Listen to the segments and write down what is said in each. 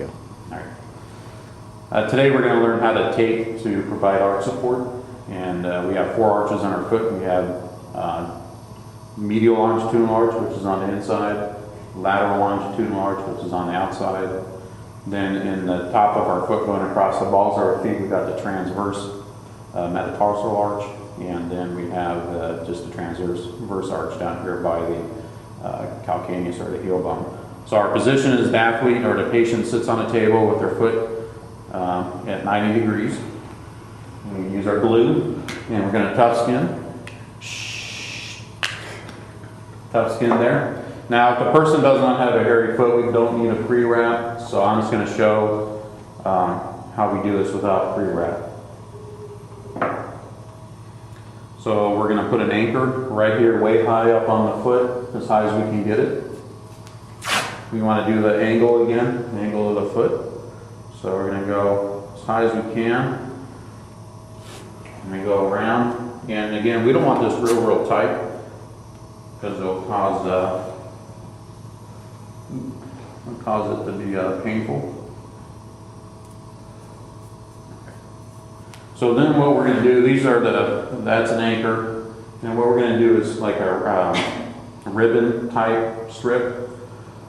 All right. Today we're going to learn how to tape to provide arch support, and we have 4 arches on our foot. We have medial longitudinal arch, which is on the inside, lateral longitudinal arch, which is on the outside. Then in the top of our foot going across the balls of our feet, we've got the transverse metatarsal arch, and then we have just the transverse arch down here by the calcaneus or the heel bone. So our position is the athlete or the patient sits on a table with their foot at 90 degrees. We use our glue, and we're going to tough skin. Tough skin there. Now, if the person does not have a hairy foot, we don't need a pre-wrap, so I'm just going to show how we do this without pre-wrap. So we're going to put an anchor right here way high up on the foot, as high as we can get it. We want to do the angle again, the angle of the foot. So we're going to go as high as we can. And we go around. And again, we don't want this real tight because it'll cause it to be painful. So then what we're going to do, that's an anchor. And what we're going to do is like a ribbon type strip,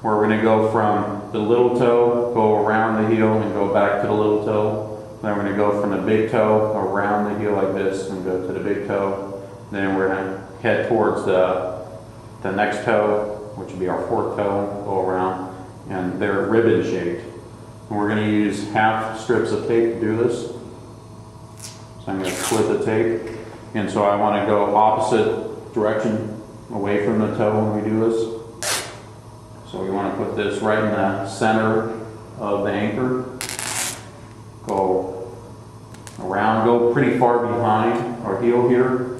where we're going to go from the little toe, go around the heel and go back to the little toe. Then we're going to go from the big toe around the heel like this and go to the big toe. Then we're going to head towards the next toe, which would be our 4th toe, go around, and they're ribbon shaped. And we're going to use half strips of tape to do this. So I'm going to split the tape. And so I want to go opposite direction away from the toe when we do this. So we want to put this right in the center of the anchor. Go around, go pretty far behind our heel here.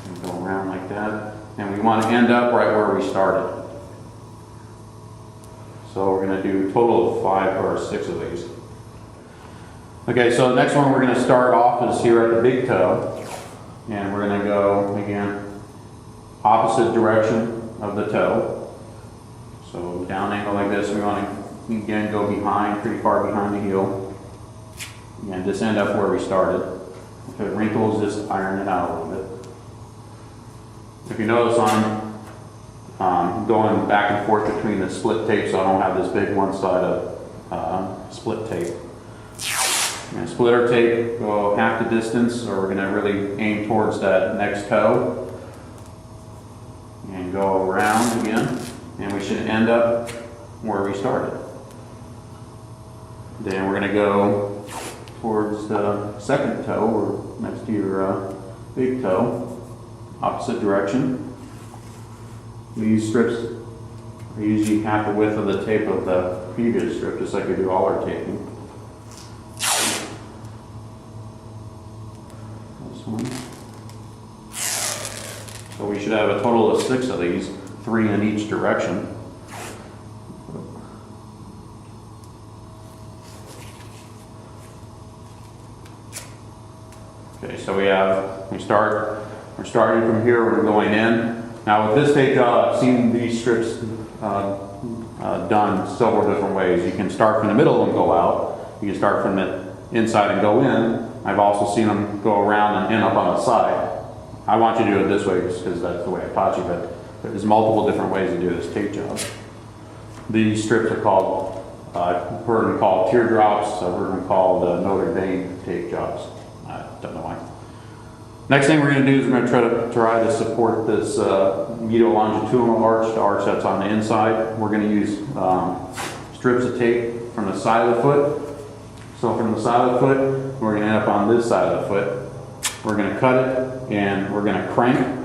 And go around like that. And we want to end up right where we started. So we're going to do a total of 5 or 6 of these. Okay, so the next one we're going to start off is here at the big toe. And we're going to go, again, opposite direction of the toe. So down angle like this, we want to again go behind, pretty far behind the heel. And just end up where we started. If it wrinkles, just iron it out a little bit. If you notice, I'm going back and forth between the split tape, so I don't have this big one side of split tape. And split our tape, go half the distance, or we're going to really aim towards that next toe. And go around again. And we should end up where we started. Then we're going to go towards the 2nd toe, or next to your big toe, opposite direction. These strips are usually half the width of the tape of the previous strip, just like we do all our taping. This one. So we should have a total of 6 of these. 3 in each direction. Okay, so we're starting from here, we're going in. Now with this tape job, I've seen these strips done several different ways. You can start from the middle and go out. You can start from the inside and go in. I've also seen them go around and end up on the side. I want you to do it this way because that's the way I taught you, but there's multiple different ways to do this tape job. These strips are called, I've heard them called teardrops, I've heard them called Notre Dame tape jobs. I don't know why. Next thing we're going to do is we're going to try to support this medial longitudinal arch, the arch that's on the inside. We're going to use strips of tape from the side of the foot. So from the side of the foot, we're going to end up on this side of the foot. We're going to cut it and we're going to crank.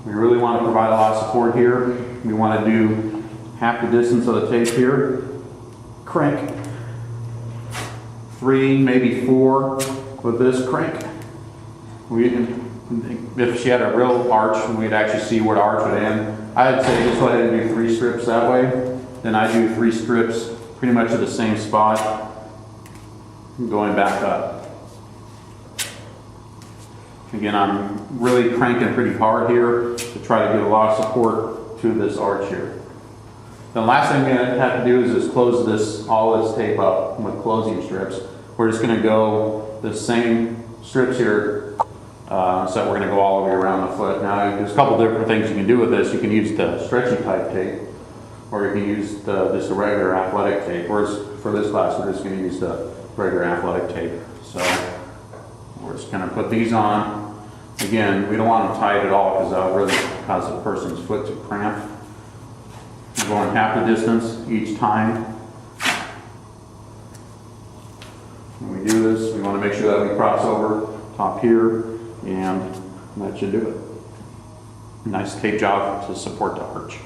We really want to provide a lot of support here. We want to do half the distance of the tape here. Crank. 3, maybe 4 with this crank. If she had a real arch, we'd actually see where the arch would end. I'd say just go ahead and do 3 strips that way. Then I do 3 strips pretty much at the same spot, going back up. Again, I'm really cranking pretty hard here to try to get a lot of support to this arch here. The last thing we're gonna have to do is just close this, all this tape up with closing strips. We're just gonna go the same strips here, so we're gonna go all the way around the foot. Now, there's a couple different things you can do with this. You can use the stretchy type tape, or you can use just the regular athletic tape. Whereas for this class, we're just gonna use the regular athletic tape. So we're just gonna put these on. Again, we don't want them tight at all because that'll really cause the person's foot to cramp. We're going half the distance each time. When we do this, we want to make sure that we cross over top here, and that should do it. Nice tape job to support the arch.